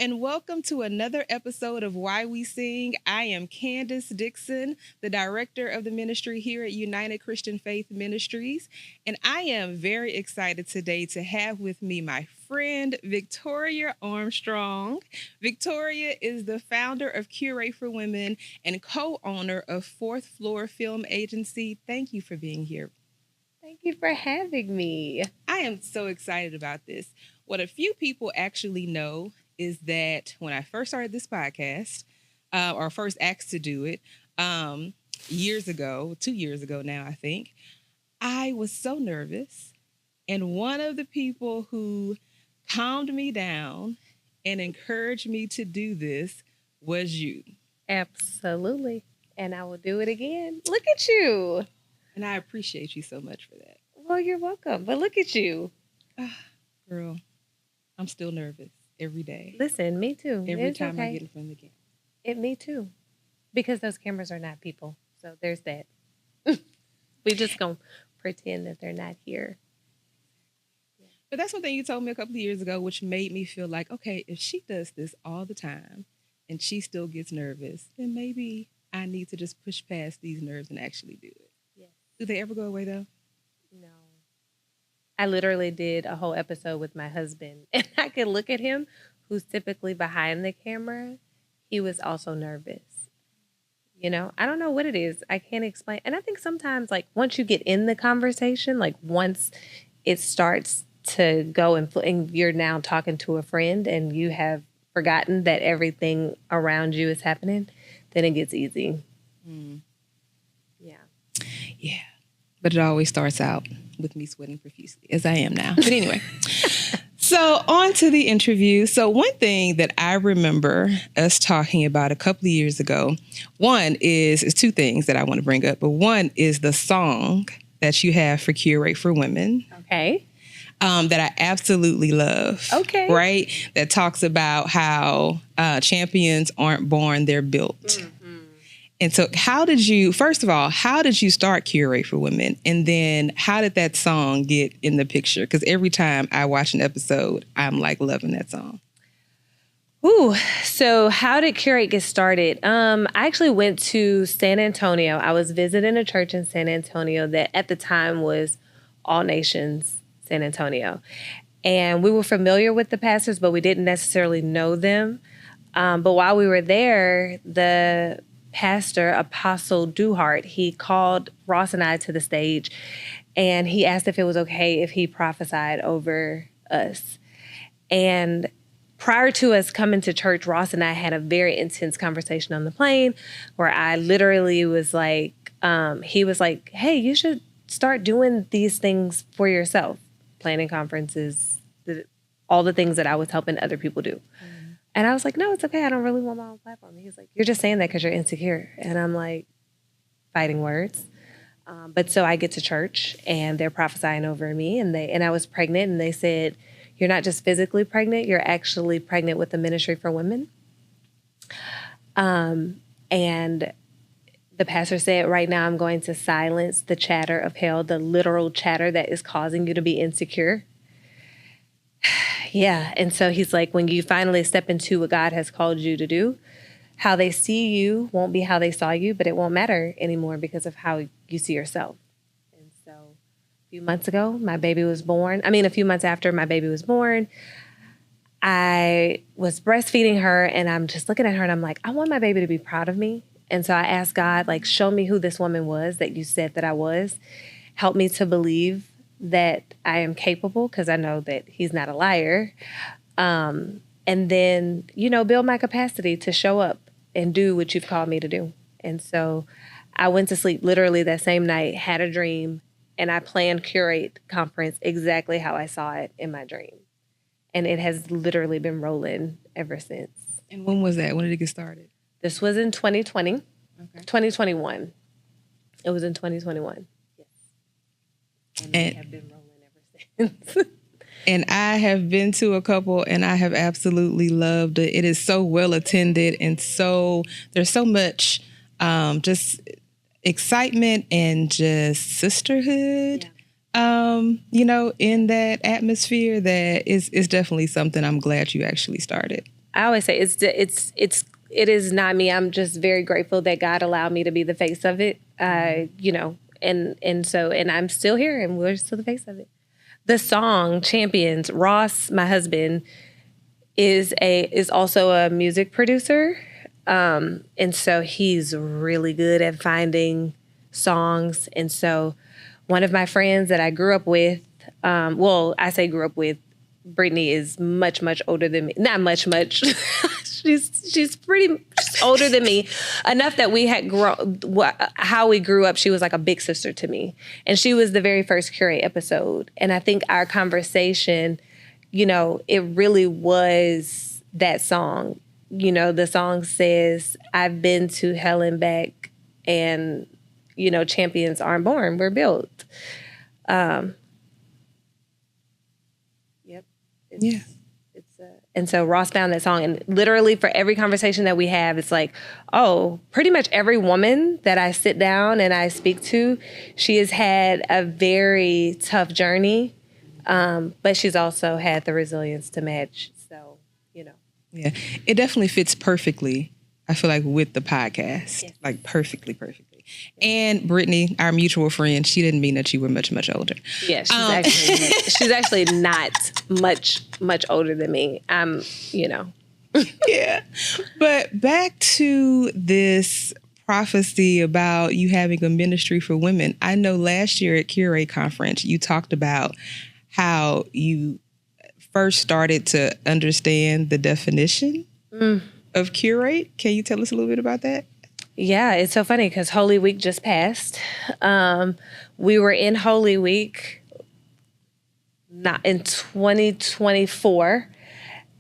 and welcome to another episode of Why We Sing. I am Candice Dixon, the director of the ministry here at United Christian Faith Ministries, and I am very excited today to have with me my friend Victoria Armstrong. Victoria is the founder of Curate for Women and co-owner of Fourth Floor Film Agency. Thank you for being here. Thank you for having me. I am so excited about this. What a few people actually know is that when I first started this podcast, or first asked to do it, years ago, 2 years ago now, I think, I was so nervous. And one of the people who calmed me down and encouraged me to do this was you. Absolutely. And I will do it again. Look at you. And I appreciate you so much for that. Well, you're welcome. But look at you. Girl, I'm still nervous every day. Listen, me too. Every time I get in front of the camera. Me too. Because those cameras are not people. So there's that. We just gonna pretend that they're not here. But that's one thing you told me a couple of years ago, which made me feel like, okay, if she does this all the time and she still gets nervous, then maybe I need to just push past these nerves and actually do it. Yes. Do they ever go away though? No. I literally did a whole episode with my husband, and I could look at him, who's typically behind the camera. He was also nervous. You know, I don't know what it is. I can't explain. And I think sometimes, like, once you get in the conversation, like, once it starts to go and you're now talking to a friend and you have forgotten that everything around you is happening, then it gets easy. Yeah. But it always starts out with me sweating profusely, as I am now. But anyway, so on to the interview. So one thing that I remember us talking about a couple of years ago, one is two things that I want to bring up. But one is the song that you have for Curate for Women. Okay. That I absolutely love. Okay. Right? That talks about how champions aren't born, they're built. Mm-hmm. And so first of all, how did you start Curate for Women? And then how did that song get in the picture? Because every time I watch an episode, I'm like loving that song. Ooh, so how did Curate get started? I actually went to San Antonio. I was visiting a church in San Antonio that at the time was All Nations San Antonio. And we were familiar with the pastors, but we didn't necessarily know them. But while we were there, the pastor, Apostle Duhart, he called Ross and I to the stage, and he asked if it was okay if he prophesied over us. And prior to us coming to church, Ross and I had a very intense conversation on the plane where I literally was like, he was like, hey, you should start doing these things for yourself, planning conferences, all the things that I was helping other people do. And I was like, no, it's okay. I don't really want my own platform. He's like, you're just saying that because you're insecure. And I'm like, fighting words. But so I get to church and they're prophesying over me and I was pregnant and they said, you're not just physically pregnant, you're actually pregnant with the ministry for women. And the pastor said, right now I'm going to silence the chatter of hell, the literal chatter that is causing you to be insecure. Yeah. And so he's like, when you finally step into what God has called you to do, how they see you won't be how they saw you, but it won't matter anymore because of how you see yourself. And so a few months ago, my baby was born. A few months after my baby was born, I was breastfeeding her and I'm just looking at her and I'm like, I want my baby to be proud of me. And so I asked God, like, show me who this woman was that you said that I was. Help me to believe that I am capable, because I know that he's not a liar. And then, build my capacity to show up and do what you've called me to do. And so I went to sleep literally that same night, had a dream, and I planned Curate conference exactly how I saw it in my dream. And it has literally been rolling ever since. And when was that? When did it get started? This was in 2020, Okay. 2021. It was in 2021. And they have been rolling ever since. And I have been to a couple and I have absolutely loved it. It is so well attended and there's so much just excitement and just sisterhood, in that atmosphere that is definitely something I'm glad you actually started. I always say it is not me. I'm just very grateful that God allowed me to be the face of it. You know, and I'm still here, and we're still the face of it. The song Champions, Ross, my husband, is also a music producer. And so he's really good at finding songs. And so one of my friends that I grew up with, I say grew up with, Brittany is much, much older than me. Not much. she's older than me, enough that we had how we grew up. She was like a big sister to me, and she was the very first Curate episode. And I think our conversation, you know, it really was that song. You know, the song says, "I've been to hell and back, and you know, champions aren't born; we're built." Yeah. And so Ross found that song, and literally for every conversation that we have, it's like, oh, pretty much every woman that I sit down and I speak to, she has had a very tough journey, but she's also had the resilience to match. So, you know. Yeah, it definitely fits perfectly, I feel like, with the podcast. Yes. Like perfectly. And Brittany, our mutual friend, she didn't mean that you were much, much older. Yeah, she's actually not much older than me. You know. Yeah. But back to this prophecy about you having a ministry for women. I know last year at Curate conference, you talked about how you first started to understand the definition of Curate. Can you tell us a little bit about that? Yeah, it's so funny because Holy Week just passed. We were in Holy Week, not in 2024.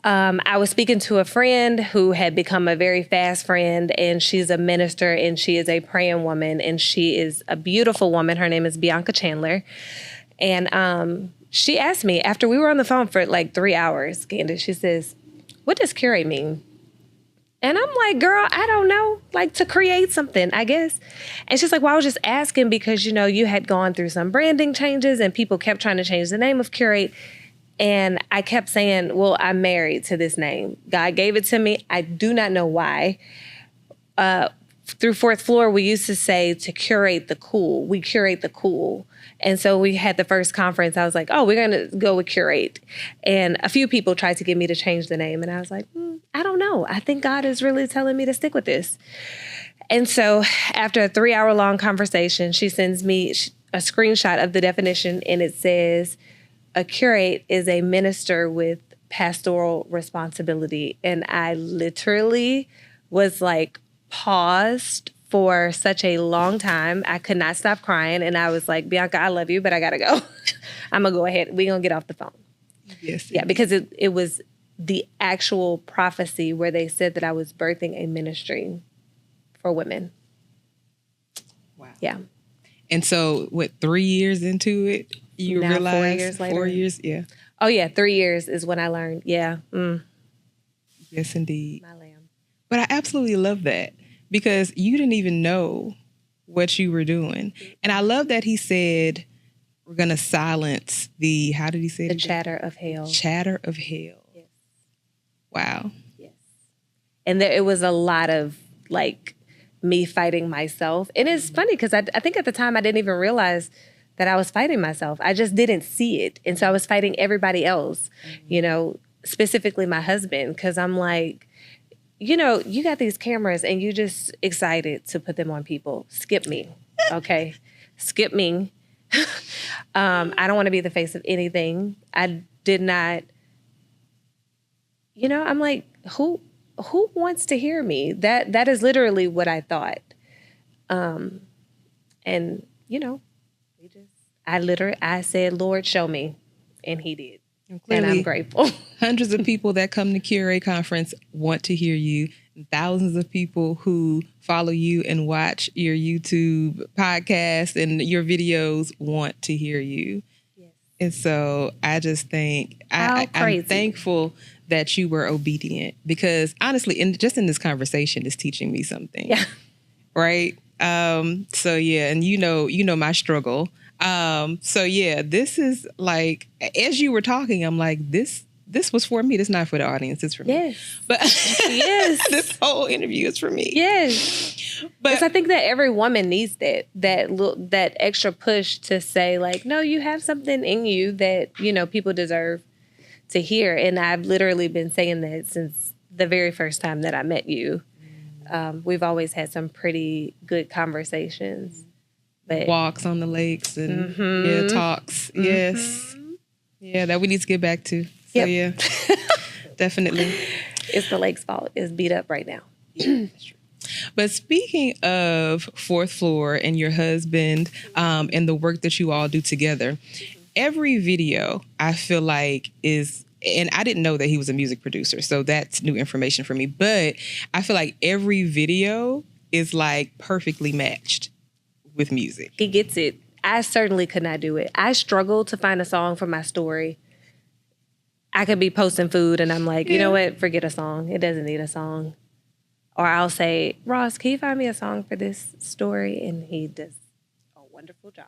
I was speaking to a friend who had become a very fast friend, and she's a minister, and she is a praying woman, and she is a beautiful woman. Her name is Bianca Chandler. And she asked me, after we were on the phone for like 3 hours, Candice, she says, "What does curate mean?" And I'm like, "Girl, I don't know, like to create something, I guess." And she's like, "Well, I was just asking because, you know, you had gone through some branding changes and people kept trying to change the name of Curate." And I kept saying, "Well, I'm married to this name. God gave it to me. I do not know why." Through Fourth Floor, we used to say to curate the cool. We curate the cool. And so we had the first conference. I was like, "Oh, we're going to go with Curate." And a few people tried to get me to change the name. And I was like, I don't know. I think God is really telling me to stick with this. And so after a 3-hour-long conversation, she sends me a screenshot of the definition, and it says, "A curate is a minister with pastoral responsibility." And I literally was like paused for such a long time. I could not stop crying. And I was like, "Bianca, I love you, but I got to go. I'm going to go ahead. We're going to get off the phone." Yes. Yeah, because it was the actual prophecy where they said that I was birthing a ministry for women. Wow. Yeah. And so, 3 years into it, you now, realized 4 years later. 4 years, yeah. Oh yeah, 3 years is when I learned. Yeah. Yes, indeed. My lamb. But I absolutely love that because you didn't even know what you were doing. And I love that he said, "We're going to silence the," how did he say it? The chatter of hell. Chatter of hell. Yes. Wow. Yes. And it was a lot of like me fighting myself. And it's funny because I think at the time I didn't even realize that I was fighting myself. I just didn't see it. And so I was fighting everybody else, you know, specifically my husband, because I'm like, you know, you got these cameras and you just excited to put them on people. Skip me. Okay. Skip me. I don't want to be the face of anything. I did not, you know, I'm like, who wants to hear me? That is literally what I thought. And you know, I said, "Lord, show me." And he did. And I'm grateful. Hundreds of people that come to Curate conference want to hear you. Thousands of people who follow you and watch your YouTube podcast and your videos want to hear you. Yes. And so I just think I'm thankful that you were obedient because honestly, just in this conversation is teaching me something. Yeah. Right. So yeah, and you know my struggle. So yeah, this is like, as you were talking, I'm like, this this was for me. This is not for the audience. It's for me. Yes. But yes. This whole interview is for me. Yes. But I think that every woman needs that extra push to say, like, no, you have something in you that, you know, people deserve to hear. And I've literally been saying that since the very first time that I met you. We've always had some pretty good conversations. But walks on the lakes and talks. Mm-hmm. Yes. Yeah, that we need to get back to. So yeah, definitely. It's the lake's fault. It's beat up right now. Yeah, that's true. But speaking of Fourth Floor and your husband and the work that you all do together, every video I feel like is, and I didn't know that he was a music producer, so that's new information for me. But I feel like every video is like perfectly matched with music. He gets it. I certainly could not do it. I struggle to find a song for my story. I could be posting food and I'm like, you know what? Forget a song. It doesn't need a song. Or I'll say, Ross, can you find me a song for this story? And he does a wonderful job.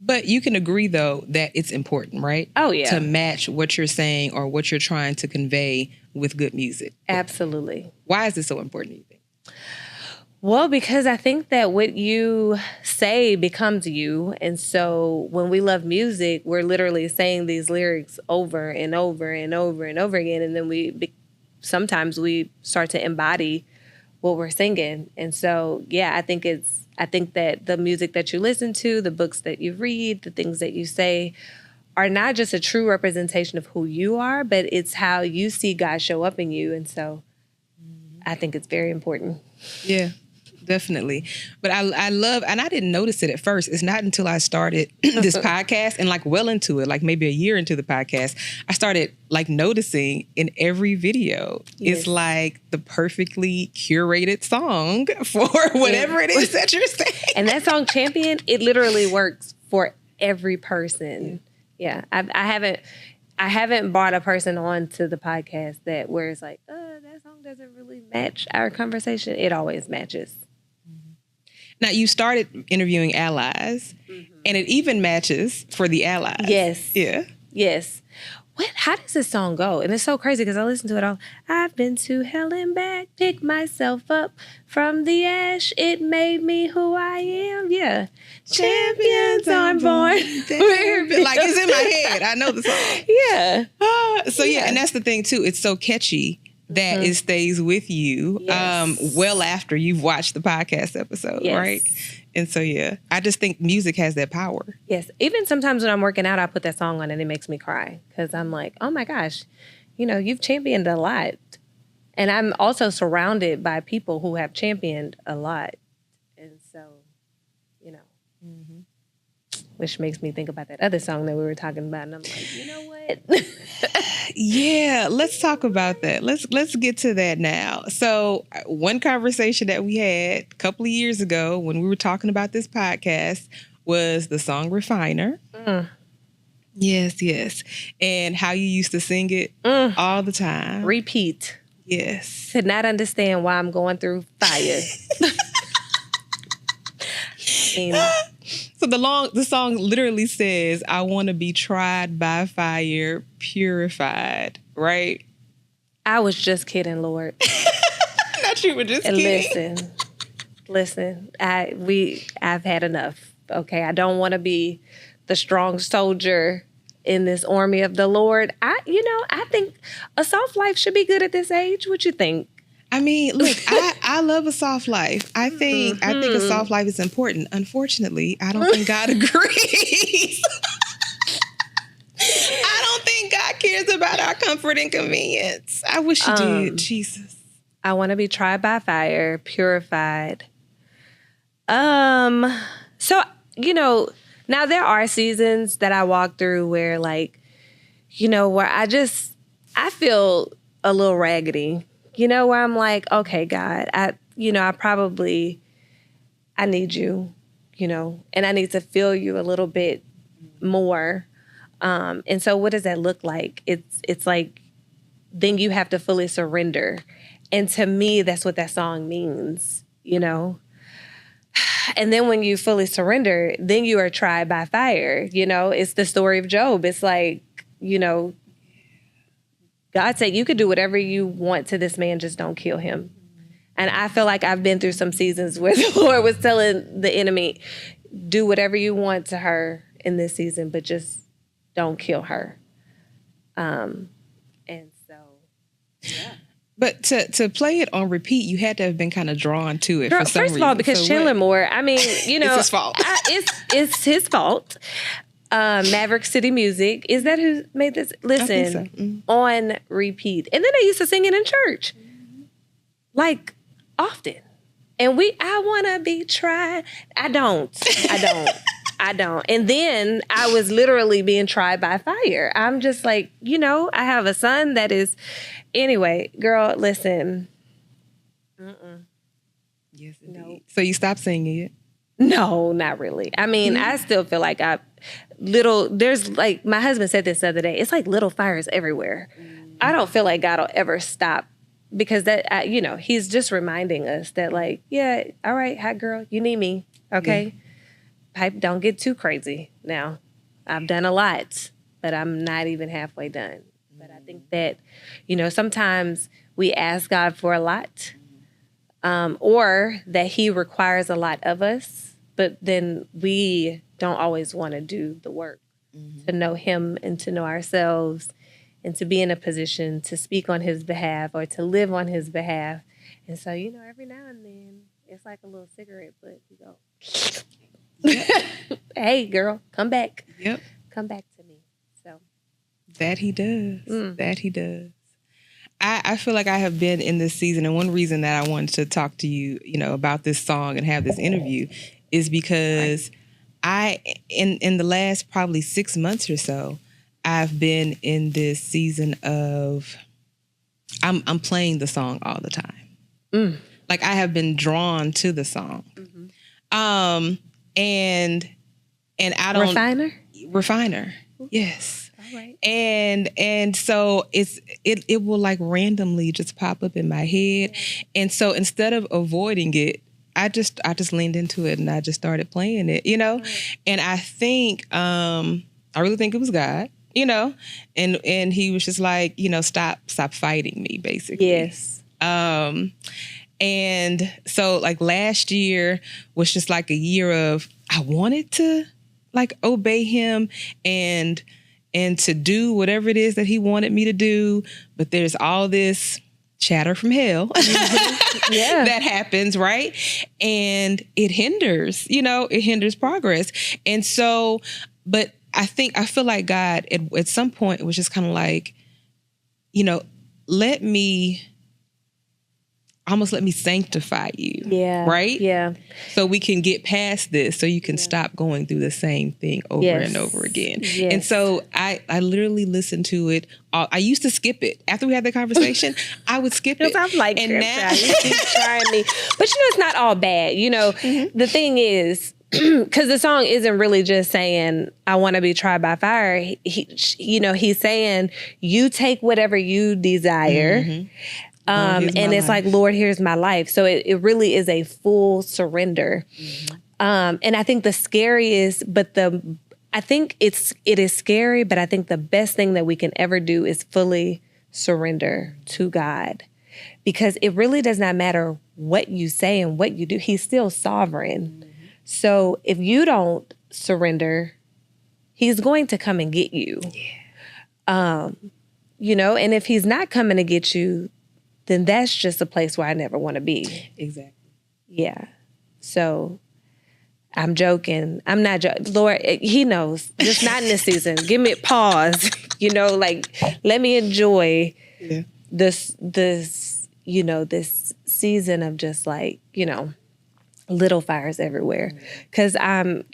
But you can agree, though, that it's important, right? Oh, yeah. To match what you're saying or what you're trying to convey with good music. Absolutely. Why is this so important, do you think? Well, because I think that what you say becomes you. And so when we love music, we're literally saying these lyrics over and over and over and over again. And then sometimes we start to embody what we're singing. And so, yeah, I think that the music that you listen to, the books that you read, the things that you say are not just a true representation of who you are, but it's how you see God show up in you. And so I think it's very important. Yeah, definitely. But I love, and I didn't notice it at first. It's not until I started this podcast and like well into it, like maybe a year into the podcast, I started like noticing in every video, it's like the perfectly curated song for whatever it is that you're saying. And that song Champion, it literally works for every person. Yeah. I haven't brought a person on to the podcast where it's like, that song doesn't really match our conversation. It always matches. Now, you started interviewing allies, and it even matches for the allies. Yes. Yeah. Yes. How does this song go? And it's so crazy because I listen to it all. I've been to hell and back, picked myself up from the ash. It made me who I am. Yeah. Champions aren't born. Like, it's in my head. I know the song. Yeah. And that's the thing, too. It's so catchy that it stays with you well after you've watched the podcast episode, right? And so, I just think music has that power. Yes. Even sometimes when I'm working out, I put that song on and it makes me cry because I'm like, oh my gosh, you've championed a lot. And I'm also surrounded by people who have championed a lot. And so, which makes me think about that other song that we were talking about. And I'm like, you know what? Yeah, let's talk about that. Let's get to that now. So one conversation that we had a couple of years ago when we were talking about this podcast was the song Refiner. Yes. And how you used to sing it all the time. Repeat. Yes. Could not understand why I'm going through fire. So the song literally says, I want to be tried by fire, purified, right? I was just kidding, Lord. Not you were just kidding. Listen, I've had enough. Okay, I don't want to be the strong soldier in this army of the Lord. I think a soft life should be good at this age. What you think? I mean, look, I love a soft life. I think a soft life is important. Unfortunately, I don't think God agrees. I don't think God cares about our comfort and convenience. I wish He did, Jesus. I want to be tried by fire, purified. So, now there are seasons that I walk through where where I feel a little raggedy. Where I'm like, okay, God, I need you, and I need to feel you a little bit more. And so what does that look like? It's like, then you have to fully surrender. And to me, that's what that song means, And then when you fully surrender, then you are tried by fire. It's the story of Job. It's like, God said, you could do whatever you want to this man, just don't kill him. And I feel like I've been through some seasons where the Lord was telling the enemy, do whatever you want to her in this season, but just don't kill her. And so, yeah. But to play it on repeat, you had to have been kind of drawn to it. Girl, for some first of all, reason. because So Chandler what? Moore, I mean, you know, It's his fault. It's his fault. Maverick City Music. Is that who made this? Listen, so. on repeat. And then they used to sing it in church. Like, often. And I want to be tried. I don't. And then I was literally being tried by fire. I'm just like, you know, I have a son that is... Anyway, girl, listen. Yes, indeed. No. So you stopped singing it? No, not really. I mean, I still feel like there's like, my husband said this the other day, it's like little fires everywhere. I don't feel like God will ever stop because you know, he's just reminding us that like, yeah, all right, hot girl, you need me. Okay. Yeah. Pipe, don't get too crazy now. I've done a lot, but I'm not even halfway done. But I think that, you know, sometimes we ask God for a lot, or that he requires a lot of us, but then we don't always want to do the work to know him and to know ourselves and to be in a position to speak on his behalf or to live on his behalf. And so, you know, every now and then it's like a little cigarette, but you go, hey, girl, come back. Yep. Come back to me. So that he does. That he does. I feel like I have been in this season, and one reason that I wanted to talk to you, you know, about this song and have this interview is because in the last probably 6 months or so, I've been in this season of I'm playing the song all the time. Like I have been drawn to the song. And I don't refiner. Yes. All right. And so it will like randomly just pop up in my head. And so instead of avoiding it, I just leaned into it and I just started playing it, you know? And I think I really think it was God, you know, and he was just like, you know, stop fighting me, basically. Yes. And so like last year was just like a year of I wanted to like obey him and to do whatever it is that he wanted me to do, but there's all this chatter from hell that happens, right? And it hinders progress. And so, but I feel like God at some point it was just kind of like, you know, let me sanctify you. Yeah. Right? Yeah. So we can get past this, so you can stop going through the same thing over and over again. Yes. And so I literally listened to it. I used to skip it. After we had the conversation, I would skip it. I'm like, and now you keep trying me. But you know, it's not all bad. You know, the thing is, because the song isn't really just saying, I want to be tried by fire. He's saying, you take whatever you desire. And it's like, Lord, here's my life. So it really is a full surrender. And I think the scariest, I think it is scary, but I think the best thing that we can ever do is fully surrender to God. Because it really does not matter what you say and what you do. He's still sovereign. So if you don't surrender, he's going to come and get you. You know, and if he's not coming to get you, then that's just a place where I never want to be. Exactly. Yeah. So I'm joking. I'm not joking. Lord, he knows. Just not in this season. Give me a pause. You know, like, let me enjoy this, you know, this season of just like, you know, little fires everywhere. Because I'm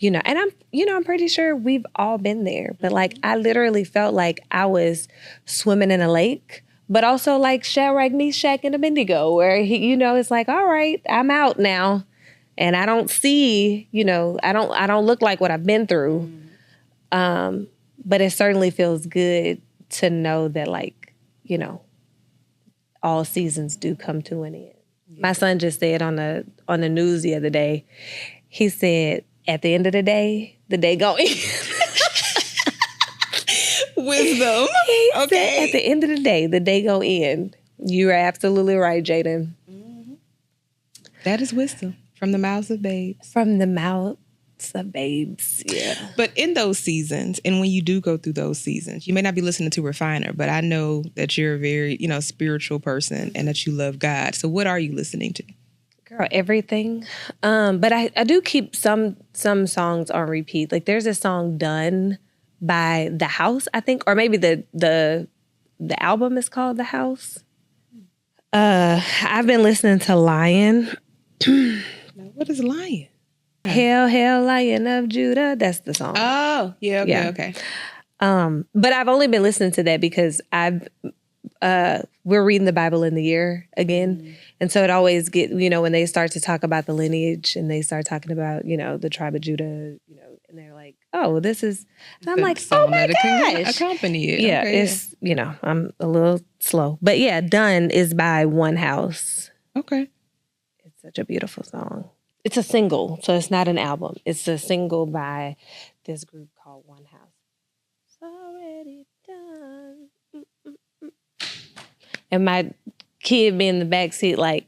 pretty sure we've all been there. But like, I literally felt like I was swimming in a lake. But also like Shadrach, Meshach, and Abednego, where it's like, all right, I'm out now, and I don't see, you know, I don't look like what I've been through, but it certainly feels good to know that, like, you know, all seasons do come to an end. Yeah. My son just said on the news the other day, he said, at the end of the day going. Wisdom. He Okay. said, at the end of the day gonna end. You are absolutely right, Jaden. That is wisdom from the mouths of babes. From the mouths of babes, yeah. But in those seasons, and when you do go through those seasons, you may not be listening to Refiner, but I know that you're a very, spiritual person and that you love God. So what are you listening to? Girl, everything. But I do keep some songs on repeat. Like there's a song Done by The House, I think, or maybe the album is called The House. I've been listening to Lion. Now, what is Lion? Hail, hail, Lion of Judah. That's the song. Oh, yeah, okay. But I've only been listening to that because we're reading the Bible in the year again. And so it always when they start to talk about the lineage and they start talking about, the tribe of Judah, and they're like, oh, this is, and I'm like, oh my gosh. Accompany it. Yeah, Okay, it's, I'm a little slow. But yeah, Done is by One House. Okay. It's such a beautiful song. It's a single, so it's not an album. It's a single by this group called One House. It's already done. And my kid be in the backseat like,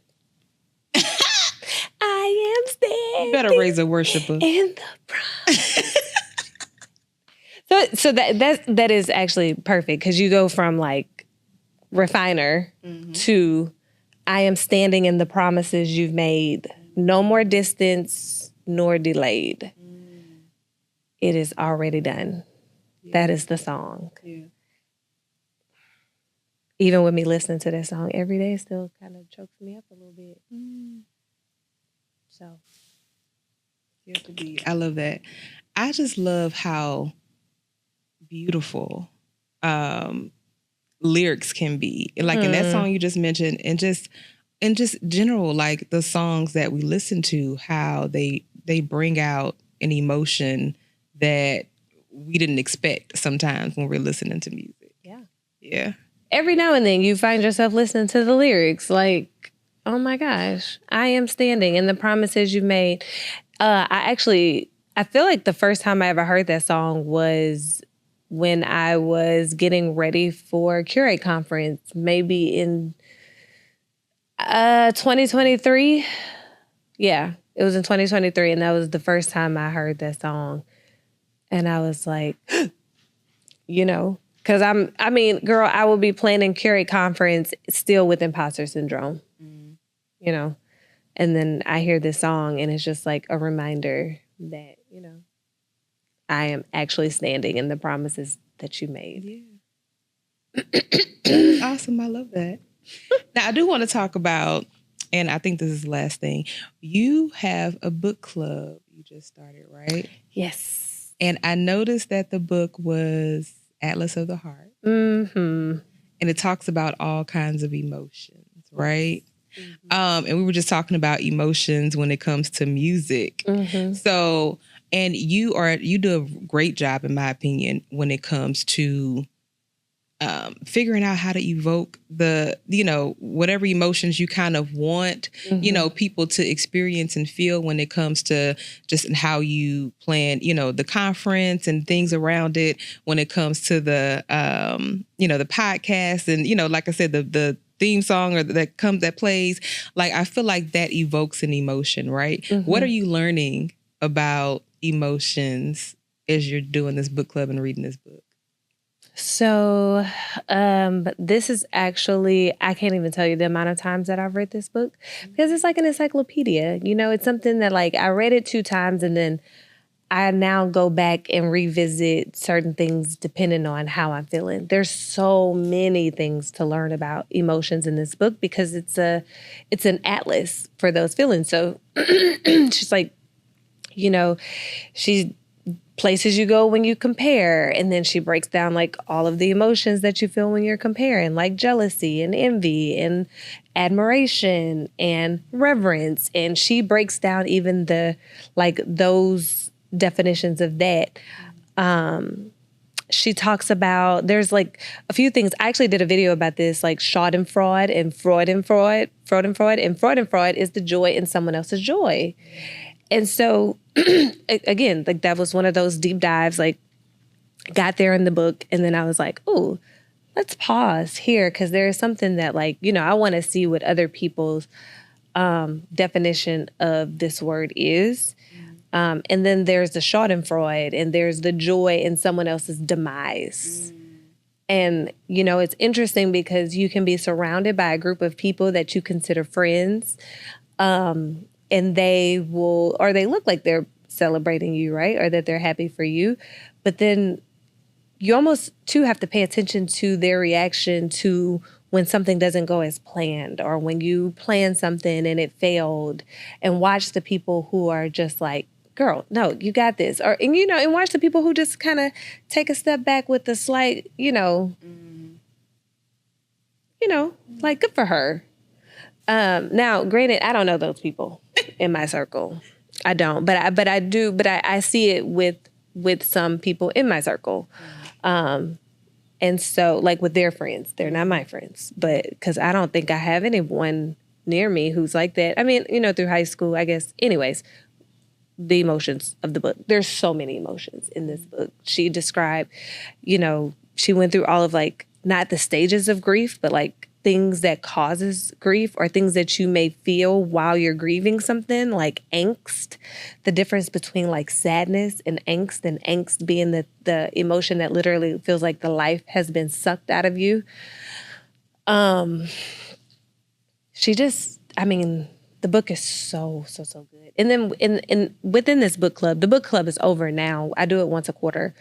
I am standing. You better raise a worshiper. In the promise. So that is actually perfect because you go from like Refiner to I am standing in the promises you've made. No more distance nor delayed. It is already done. Yeah. That is the song. Yeah. Even with me listening to that song every day, it still kind of chokes me up a little bit. So. I love that. I just love how beautiful lyrics can be. Like in that song you just mentioned, and just general, like the songs that we listen to, how they bring out an emotion that we didn't expect sometimes when we're listening to music. Yeah. Yeah. Every now and then you find yourself listening to the lyrics like, oh my gosh, I am standing in the promises you've made. I feel like the first time I ever heard that song was when I was getting ready for Curate conference, maybe in 2023. Yeah, it was in 2023. And that was the first time I heard that song. And I was like, because girl, I will be planning Curate conference still with imposter syndrome, and then I hear this song and it's just like a reminder that, I am actually standing in the promises that you made. Yeah. Awesome. I love that. Now, I do want to talk about, and I think this is the last thing, you have a book club you just started, right? Yes. And I noticed that the book was Atlas of the Heart. Mm-hmm. And it talks about all kinds of emotions, right? Mm-hmm. And we were just talking about emotions when it comes to music. Mm-hmm. So, and you do a great job, in my opinion, when it comes to figuring out how to evoke the, whatever emotions you kind of want, people to experience and feel when it comes to just how you plan, the conference and things around it, when it comes to the, the podcast and, like I said, the theme song or that plays. Like, I feel like that evokes an emotion, right? Mm-hmm. What are you learning about emotions as you're doing this book club and reading this book? So, this is actually, I can't even tell you the amount of times that I've read this book because it's like an encyclopedia. It's something that like I read it 2 times and then I now go back and revisit certain things depending on how I'm feeling. There's so many things to learn about emotions in this book because it's an atlas for those feelings. So she's like, she places you go when you compare. And then she breaks down like all of the emotions that you feel when you're comparing, like jealousy and envy and admiration and reverence. And she breaks down even those definitions of that. She talks about, there's like a few things. I actually did a video about this, like Schadenfreude and Freud and Freud. And Freud is the joy in someone else's joy. And so, again, like that was one of those deep dives. Like got there in the book, and then I was like, oh, let's pause here, because there is something that, like, I want to see what other people's definition of this word is. And then there's the schadenfreude, and there's the joy in someone else's demise. And, it's interesting because you can be surrounded by a group of people that you consider friends, and they look like they're celebrating you, right? Or that they're happy for you. But then you almost, too, have to pay attention to their reaction to when something doesn't go as planned, or when you plan something and it failed, and watch the people who are just like, girl, no, you got this. And watch the people who just kind of take a step back with the slight, like, good for her. Now, granted, I don't know those people in my circle. I don't, but I see it with some people in my circle. And so, like, with their friends, they're not my friends, but because I don't think I have anyone near me who's like that. I mean, through high school, I guess. Anyways, the emotions of the book. There's so many emotions in this book. She described, she went through all of, like, not the stages of grief, but like things that causes grief, or things that you may feel while you're grieving something, like angst. The difference between, like, sadness and angst being the emotion that literally feels like the life has been sucked out of you. The book is so good. And then within this book club, the book club is over now. I do it once a quarter.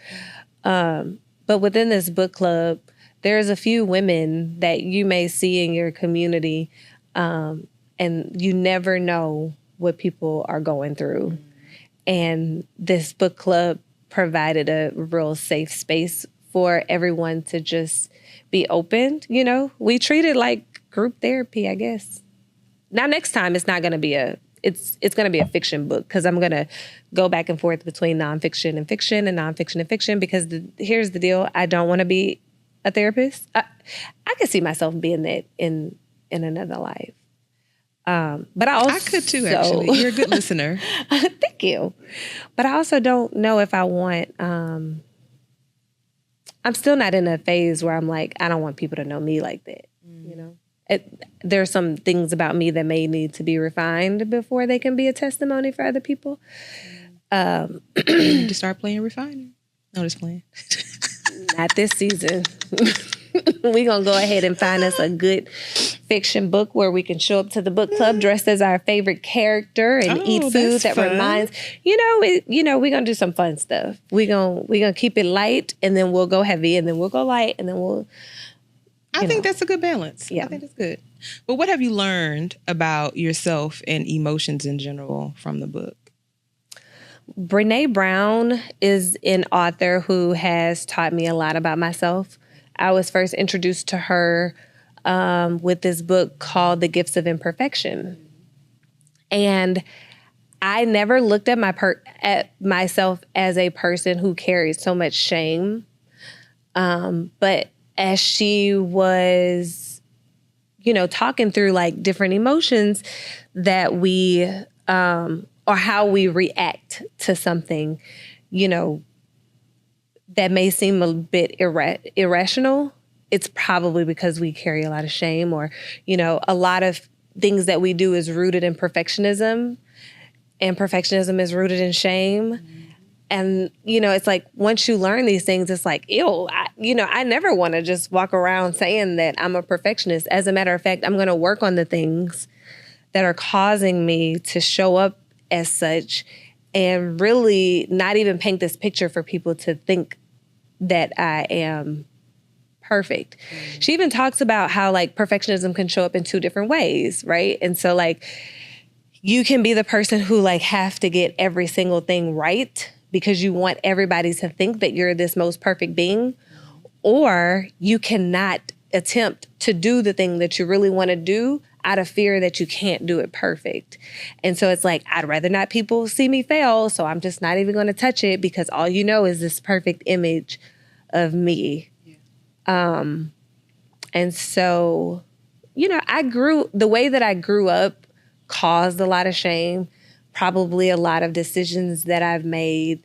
But within this book club, there's a few women that you may see in your community, and you never know what people are going through. And this book club provided a real safe space for everyone to just be open. We treat it like group therapy, I guess. Now, next time, it's not going to be it's going to be a fiction book, because I'm going to go back and forth between nonfiction and fiction, and nonfiction and fiction, because here's the deal. I don't want to be a therapist. I could see myself being that in another life. But I could too, actually. You're a good listener. Thank you. But I also don't know if I want, I'm still not in a phase where I'm like, I don't want people to know me like that, There's some things about me that may need to be refined before they can be a testimony for other people. You need to start playing refiner. No, just playing. Not this season. We're going to go ahead and find us a good fiction book where we can show up to the book club dressed as our favorite character and eat food that fun. Reminds, we're going to do some fun stuff. We're going to keep it light, and then we'll go heavy, and then we'll go light, and then we'll... I think that's a good balance. Yeah. I think that's good. But what have you learned about yourself and emotions in general from the book? Brené Brown is an author who has taught me a lot about myself. I was first introduced to her with this book called The Gifts of Imperfection. And I never looked at myself as a person who carried so much shame. But as she was, talking through, like, different emotions that we, or how we react to something, that may seem a bit irrational, it's probably because we carry a lot of shame, or, a lot of things that we do is rooted in perfectionism, and perfectionism is rooted in shame. Mm-hmm. And, it's like, once you learn these things, it's like, ew, I never want to just walk around saying that I'm a perfectionist. As a matter of fact, I'm going to work on the things that are causing me to show up as such, and really not even paint this picture for people to think that I am perfect. Mm-hmm. She even talks about how, like, perfectionism can show up in two different ways, right? And so, like, you can be the person who, like, have to get every single thing right because you want everybody to think that you're this most perfect being, or you cannot attempt to do the thing that you really want to do out of fear that you can't do it perfect. And so it's like, I'd rather not people see me fail, so I'm just not even going to touch it, because all is this perfect image of me. Yeah. And so, the way that I grew up caused a lot of shame, probably a lot of decisions that I've made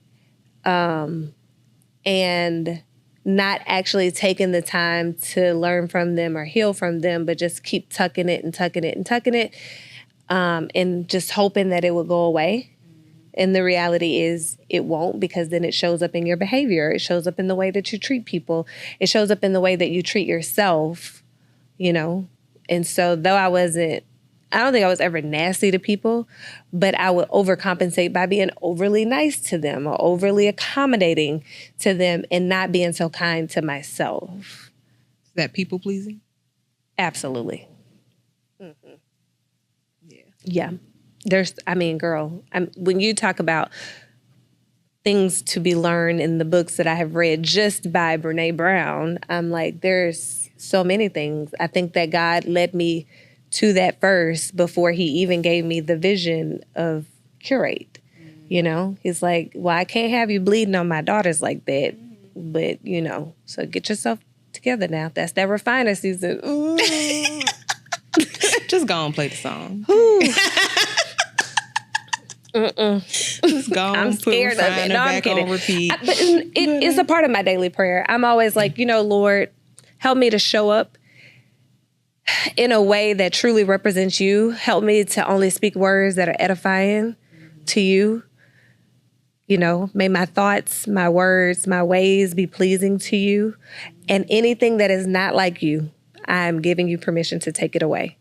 and not actually taking the time to learn from them or heal from them, but just keep tucking it and tucking it and tucking it, and just hoping that it will go away. And the reality is it won't, because then it shows up in your behavior. It shows up in the way that you treat people. It shows up in the way that you treat yourself, you know? And so though I don't think I was ever nasty to people, but I would overcompensate by being overly nice to them or overly accommodating to them and not being so kind to myself. Is that people pleasing? Absolutely. Mm-hmm. Yeah. Yeah. Girl, when you talk about things to be learned in the books that I have read just by Brene Brown, I'm like, there's so many things. I think that God led me to that first before he even gave me the vision of Curate. You know, he's like, well, I can't have you bleeding on my daughters like that. But, you know, so get yourself together now. That's that refiner season. Just go and play the song. Just go. I'm scared of it. No, I'm kidding. But it's a part of my daily prayer. I'm always like, you know, Lord, help me to show up in a way that truly represents you. Help me to only speak words that are edifying to you. You know, may my thoughts, my words, my ways be pleasing to you. And anything that is not like you, I'm giving you permission to take it away.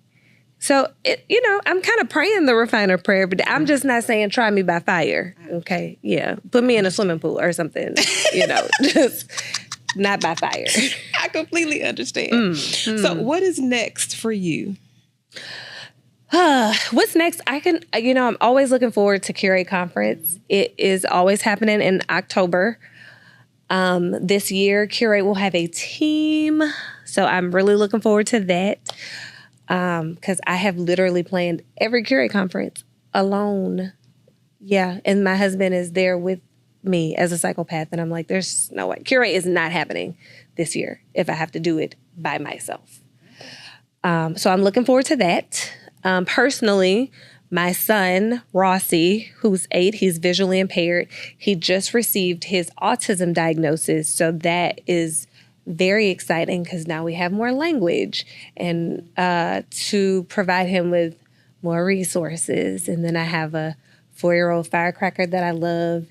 So, I'm kind of praying the refiner prayer, but I'm just not saying try me by fire. Okay. Yeah. Put me in a swimming pool or something, just not by fire. I completely understand. So what is next for you? What's next? I'm always looking forward to Curate Conference. It is always happening in October. This year, Curate will have a team. So I'm really looking forward to that. Because I have literally planned every Curate Conference alone. Yeah. And my husband is there with me as a psychopath. And I'm like, there's no way. Curate is not happening this year if I have to do it by myself. So I'm looking forward to that. Personally, my son, Rossi, who's 8, he's visually impaired. He just received his autism diagnosis. So that is very exciting because now we have more language and to provide him with more resources. And then I have a 4-year-old firecracker that I love.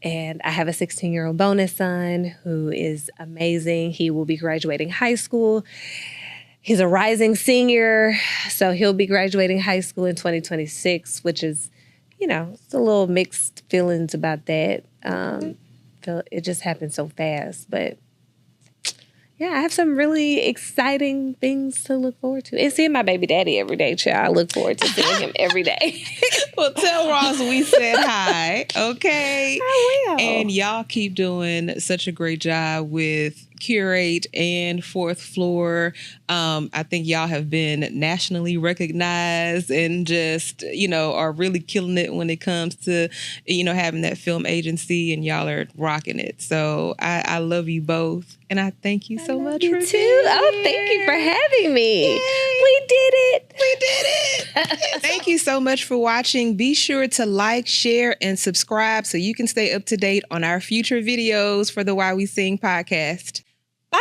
And I have a 16-year-old bonus son who is amazing. He will be graduating high school. He's a rising senior, so he'll be graduating high school in 2026, which is, it's a little mixed feelings about that. It just happened so fast, but yeah, I have some really exciting things to look forward to. And seeing my baby daddy every day, child. I look forward to seeing him every day. Well, tell Ross we said hi, okay? I will. And y'all keep doing such a great job with Curate and Fourth Floor. I think y'all have been nationally recognized and just, are really killing it when it comes to, having that film agency, and y'all are rocking it. So I love you both. And I thank you so much for too. Oh, thank you for having me. Yay. We did it. We did it. Thank you so much for watching. Be sure to like, share, and subscribe so you can stay up to date on our future videos for the Why We Sing podcast. Bye.